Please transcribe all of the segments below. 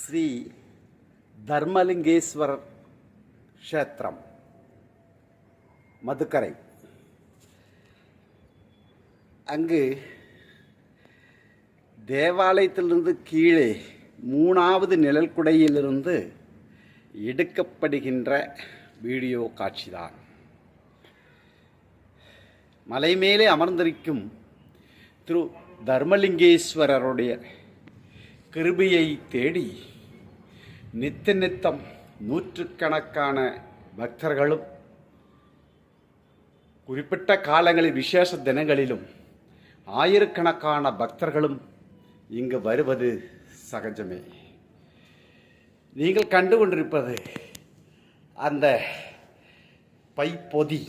ஸ்ரீ தர்மலிங்கேஸ்வரர் க்ஷேத்திரம் மதுக்கரை. அங்கு தேவாலயத்திலிருந்து கீழே 3வது நிழல் குடையிலிருந்து எடுக்கப்படுகின்ற வீடியோ காட்சிதான். மலை மேலே அமர்ந்திருக்கும் திரு தர்மலிங்கேஸ்வரருடைய கிருபையை தேடி நித்தம் நூற்றுக்கணக்கான பக்தர்களும் குறிப்பிட்ட காலங்களில் விசேஷ தினங்களிலும் ஆயிரக்கணக்கான பக்தர்களும் இங்கு வருவது சகஜமே. நீங்கள் கண்டு கொண்டிருப்பது அந்த பைப்பொதி.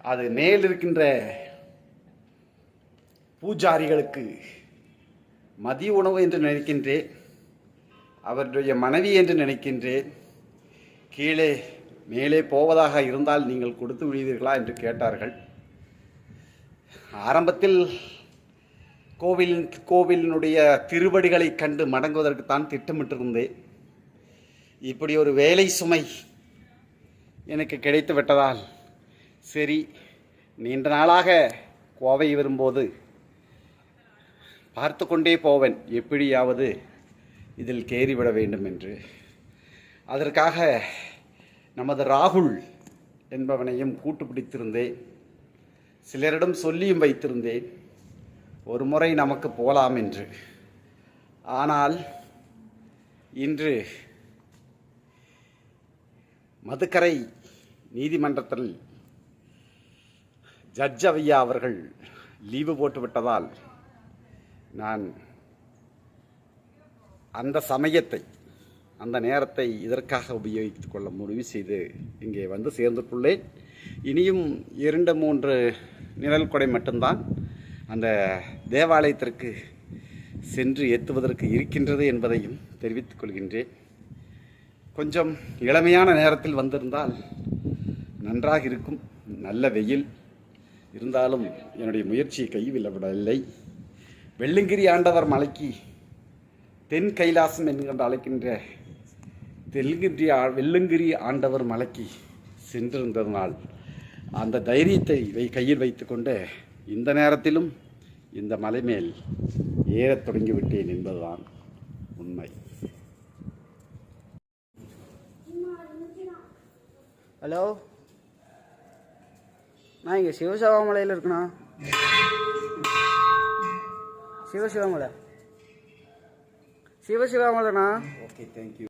அது மேல் இருக்கின்ற பூஜாரிகளுக்கு மதிய உணவு என்று நினைக்கின்றேன், அவருடைய மனைவி என்று நினைக்கின்றேன். கீழே மேலே போவதாக இருந்தால் நீங்கள் கொடுத்து விடுவீர்களா என்று கேட்டார்கள். ஆரம்பத்தில் கோவிலினுடைய திருவடிகளை கண்டு மடங்குவதற்கு தான் திட்டமிட்டிருந்தேன். இப்படி ஒரு வேலை சுமை எனக்கு கிடைத்து விட்டதால் சரி, நீண்ட நாளாக கோவை வரும்போது பார்த்து கொண்டே போவேன், எப்படியாவது இதில் கேறிவிட வேண்டும் என்று. அதற்காக நமது ராகுல் என்பவனையும் கூட்டு பிடித்திருந்தேன். சிலரிடம் சொல்லியும் வைத்திருந்தேன் ஒரு முறை நமக்கு போகலாம் என்று. ஆனால் இன்று மதுக்கரை நீதிமன்றத்தில் ஜட்ஜ் ஐயா அவர்கள் லீவு போட்டு விட்டதால் நான் அந்த சமயத்தை, அந்த நேரத்தை இதற்காக உபயோகித்துக் கொள்ள முடிவு செய்து இங்கே வந்து சேர்ந்துள்ளேன். இனியும் 2-3 நிழல் கொடை மட்டும்தான் அந்த தேவாலயத்திற்கு சென்று ஏற்றுவதற்கு இருக்கின்றது என்பதையும் தெரிவித்துக் கொள்கின்றேன். கொஞ்சம் இளமையான நேரத்தில் வந்திருந்தால் நன்றாக இருக்கும். நல்ல வெயில் இருந்தாலும் என்னுடைய முயற்சியை கைவிடவில்லை. வெள்ளுங்கிரி மலைக்கு தென் கைலாசம் என்கின்ற அழைக்கின்ற வெள்ளுங்கிரி ஆண்டவர் மலைக்கு சென்றிருந்ததனால் அந்த தைரியத்தை கையில் வைத்துக்கொண்டு இந்த நேரத்திலும் இந்த மலை மேல் ஏறத் தொடங்கிவிட்டேன் என்பதுதான் உண்மை. ஹலோ, நான் இங்கே சிவசிவாமலையில் இருக்கேண்ணா. சிவசிவாமலைண்ணா. Okay, thank you.